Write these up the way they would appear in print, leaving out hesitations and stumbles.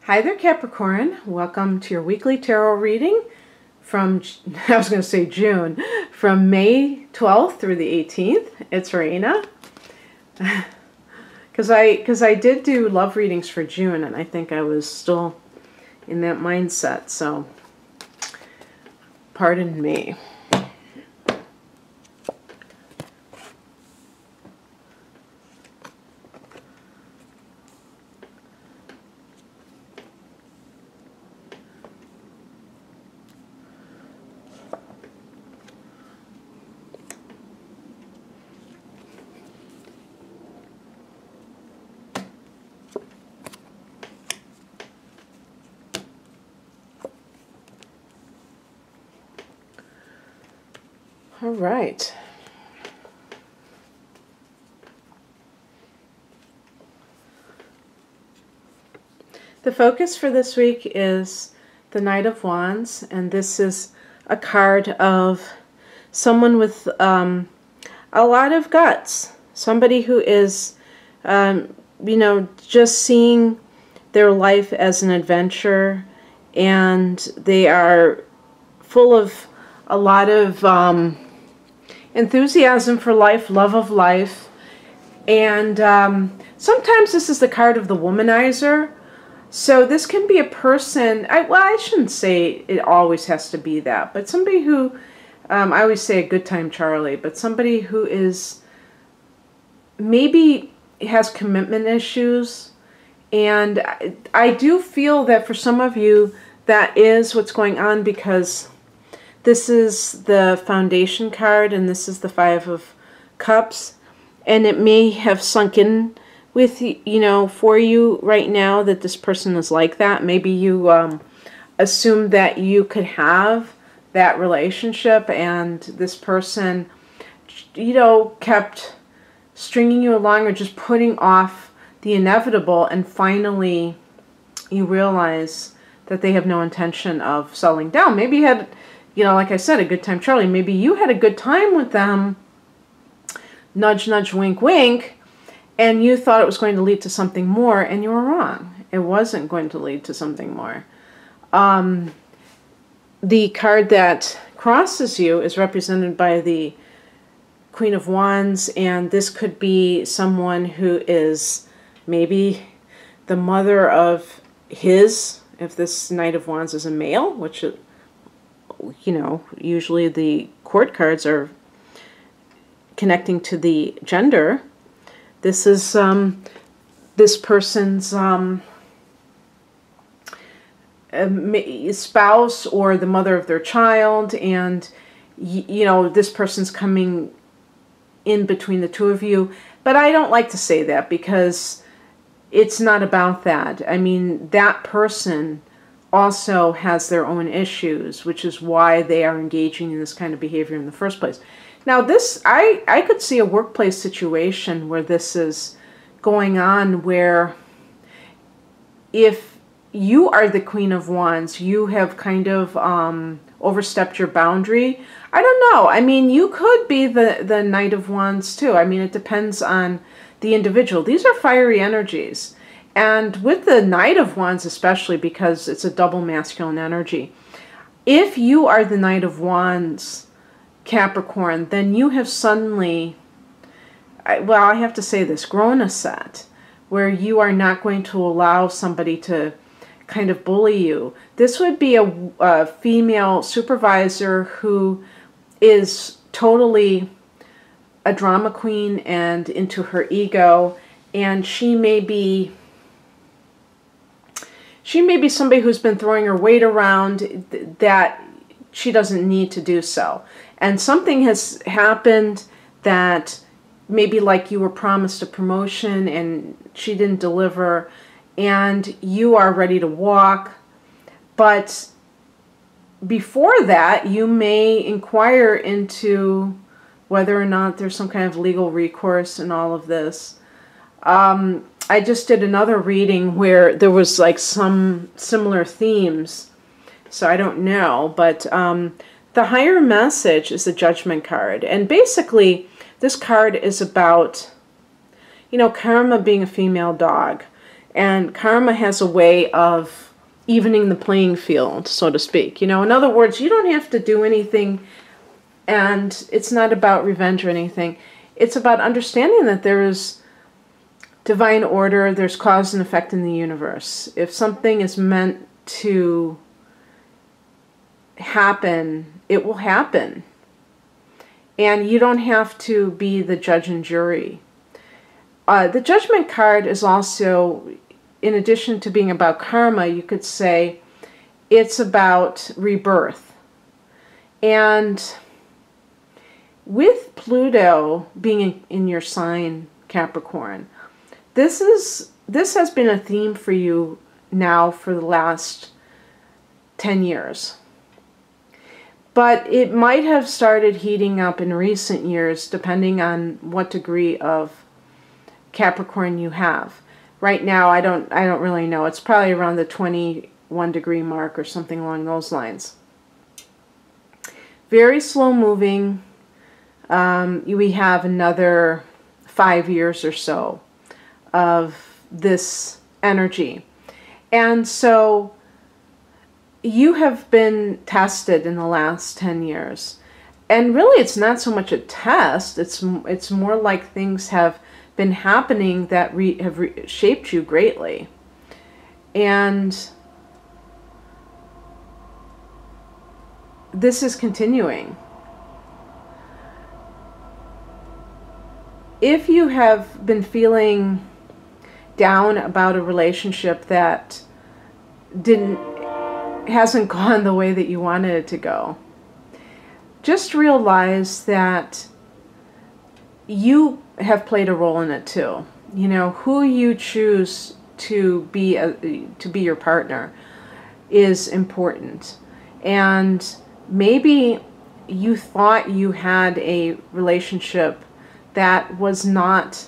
Hi there, Capricorn. Welcome to your weekly tarot reading from, I was going to say June, from May 12th through the 18th. It's Raina. Because I did do love readings for June, and I think I was still in that mindset, so pardon me. All right. The focus for this week is the Knight of Wands, and this is a card of someone with a lot of guts. Somebody who is, just seeing their life as an adventure, and they are full of a lot of enthusiasm for life, love of life, and sometimes this is the card of the womanizer. So this can be a person, I shouldn't say it always has to be that, but somebody who, I always say a good time Charlie, but somebody who is maybe has commitment issues. And I do feel that for some of you that is what's going on, because this is the Foundation card, and this is the Five of Cups, and it may have sunk in with, for you right now that this person is like that. Maybe you assumed that you could have that relationship, and this person, kept stringing you along or just putting off the inevitable, and finally you realize that they have no intention of settling down. Maybe you had, like I said, a good time Charlie. Maybe you had a good time with them, nudge, nudge, wink, wink, and you thought it was going to lead to something more, and you were wrong. It wasn't going to lead to something more. The card that crosses you is represented by the Queen of Wands, and this could be someone who is maybe the mother of his, if this Knight of Wands is a male, which usually the court cards are connecting to the gender. This is this person's spouse or the mother of their child, and this person's coming in between the two of you. But I don't like to say that, because it's not about that. I mean, that person also has their own issues, which is why they are engaging in this kind of behavior in the first place. Now this, I could see a workplace situation where this is going on, where if you are the Queen of Wands, you have kind of overstepped your boundary. I don't know. I mean, you could be the Knight of Wands too. I mean, it depends on the individual. These are fiery energies. And with the Knight of Wands especially, because it's a double masculine energy, if you are the Knight of Wands, Capricorn, then you have suddenly, I have to say this, grown a set where you are not going to allow somebody to kind of bully you. This would be a female supervisor who is totally a drama queen and into her ego, and she may be somebody who's been throwing her weight around that she doesn't need to do so. And something has happened that maybe, like, you were promised a promotion and she didn't deliver, and you are ready to walk. But before that, you may inquire into whether or not there's some kind of legal recourse in all of this. I just did another reading where there was like some similar themes, so I don't know. But the higher message is the Judgment card, and basically this card is about, karma being a female dog. And karma has a way of evening the playing field, so to speak. You know, in other words, you don't have to do anything, and it's not about revenge or anything. It's about understanding that there is divine order, there's cause and effect in the universe. If something is meant to happen, it will happen. And you don't have to be the judge and jury. The Judgment card is also, in addition to being about karma, you could say it's about rebirth. And with Pluto being in your sign, Capricorn, this has been a theme for you now for the last 10 years. But it might have started heating up in recent years, depending on what degree of Capricorn you have. Right now, I don't really know. It's probably around the 21 degree mark or something along those lines. Very slow moving. We have another 5 years or so of this energy. And so you have been tested in the last 10 years. And really, it's not so much a test. It's more like things have been happening that have shaped you greatly. And this is continuing. If you have been feeling down about a relationship that hasn't gone the way that you wanted it to go, just realize that you have played a role in it too. You know, who you choose to be your partner is important. And maybe you thought you had a relationship that was not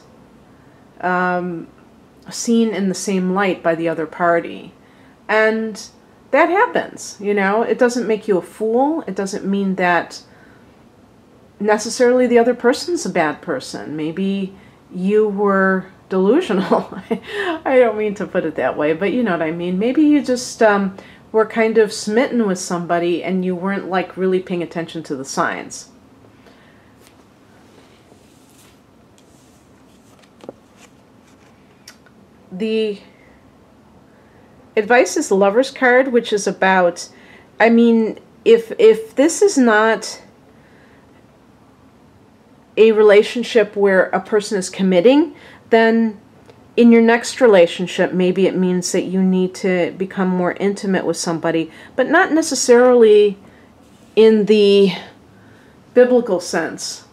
seen in the same light by the other party. And that happens, you know. It doesn't make you a fool. It doesn't mean that necessarily the other person's a bad person. Maybe you were delusional. I don't mean to put it that way, but you know what I mean. Maybe you just were kind of smitten with somebody and you weren't like really paying attention to the signs. The advice is the Lover's card, which is about, I mean, if this is not a relationship where a person is committing, then in your next relationship, maybe it means that you need to become more intimate with somebody, but not necessarily in the biblical sense.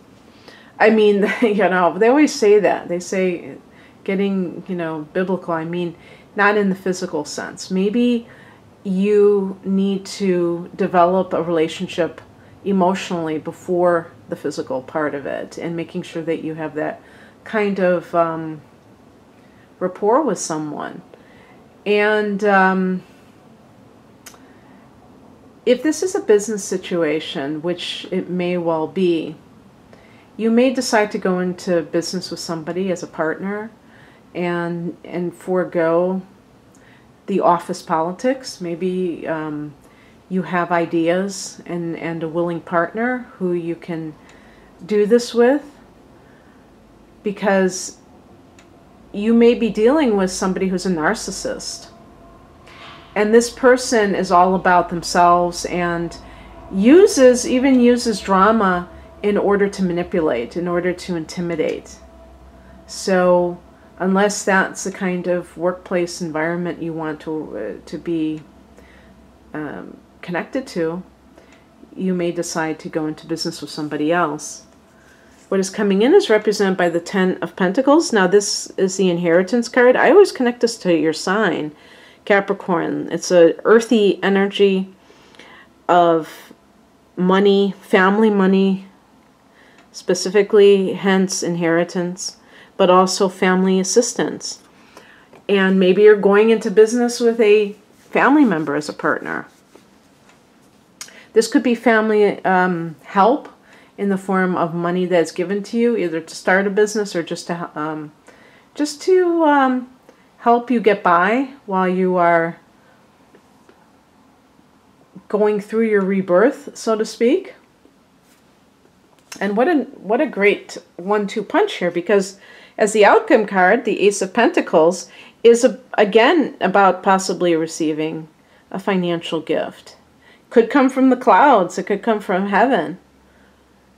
I mean, you know, they always say that. They say getting, you know, biblical. I mean, not in the physical sense. Maybe you need to develop a relationship emotionally before the physical part of it, and making sure that you have that kind of rapport with someone. And if this is a business situation, which it may well be, you may decide to go into business with somebody as a partner and forego the office politics. Maybe you have ideas and a willing partner who you can do this with, because you may be dealing with somebody who's a narcissist. And this person is all about themselves and even uses drama in order to manipulate, in order to intimidate. So unless that's the kind of workplace environment you want to be connected to, you may decide to go into business with somebody else. What is coming in is represented by the 10 of Pentacles. Now this is the inheritance card. I always connect this to your sign, Capricorn. It's an earthy energy of money, family money, specifically, hence inheritance, but also family assistance. And maybe you're going into business with a family member as a partner. This could be family help in the form of money that's given to you, either to start a business or just to help you get by while you are going through your rebirth, so to speak. And what a great 1-2 punch here, because as the outcome card, the Ace of Pentacles is again about possibly receiving a financial gift. Could come from the clouds. It could come from heaven.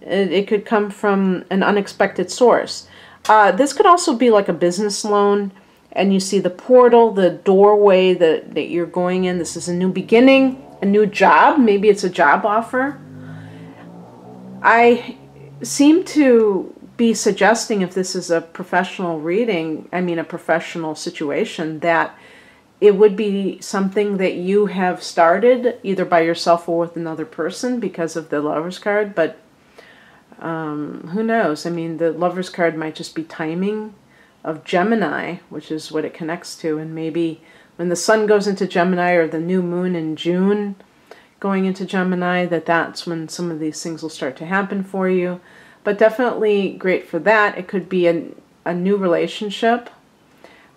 It could come from an unexpected source. This could also be like a business loan, and you see the portal, the doorway that you're going in. This is a new beginning, a new job. Maybe it's a job offer. I seem to be suggesting, if this is a professional reading, I mean a professional situation, that it would be something that you have started either by yourself or with another person because of the Lover's card. But who knows? I mean, the Lover's card might just be timing of Gemini, which is what it connects to. And maybe when the sun goes into Gemini, or the new moon in June going into Gemini, that's when some of these things will start to happen for you. But definitely great for that. It could be a new relationship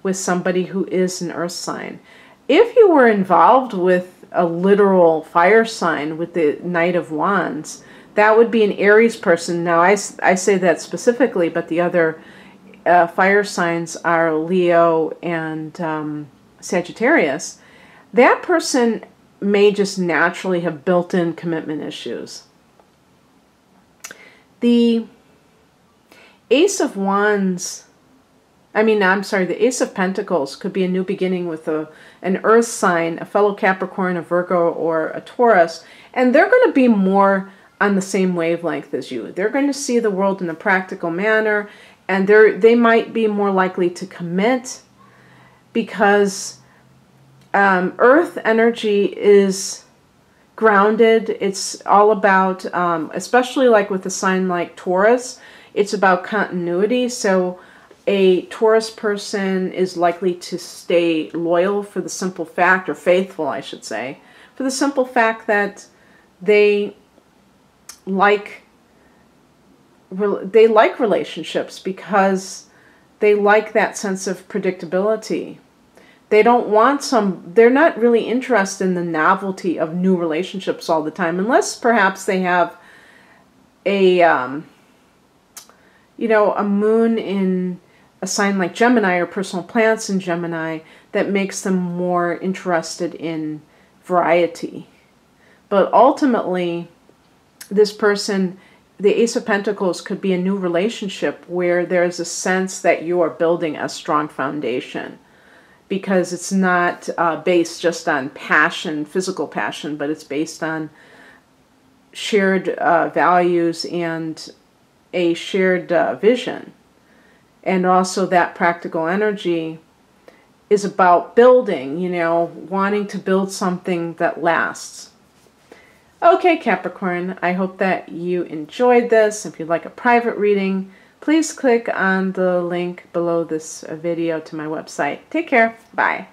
with somebody who is an earth sign. If you were involved with a literal fire sign with the Knight of Wands, that would be an Aries person. Now, I say that specifically, but the other fire signs are Leo and Sagittarius. That person may just naturally have built-in commitment issues. The Ace of Wands, the Ace of Pentacles could be a new beginning with an earth sign, a fellow Capricorn, a Virgo, or a Taurus, and they're going to be more on the same wavelength as you. They're going to see the world in a practical manner, and they might be more likely to commit because earth energy is grounded. It's all about, especially like with a sign like Taurus, it's about continuity. So a Taurus person is likely to stay loyal for the simple fact, or faithful, I should say, for the simple fact that they like relationships because they like that sense of predictability. They don't want they're not really interested in the novelty of new relationships all the time, unless perhaps they have a moon in a sign like Gemini, or personal planets in Gemini, that makes them more interested in variety. But ultimately, this person, the Ace of Pentacles, could be a new relationship where there's a sense that you are building a strong foundation, because it's not based just on passion, physical passion, but it's based on shared values and a shared vision. And also that practical energy is about building, wanting to build something that lasts. Okay, Capricorn, I hope that you enjoyed this. If you'd like a private reading, please click on the link below this video to my website. Take care. Bye.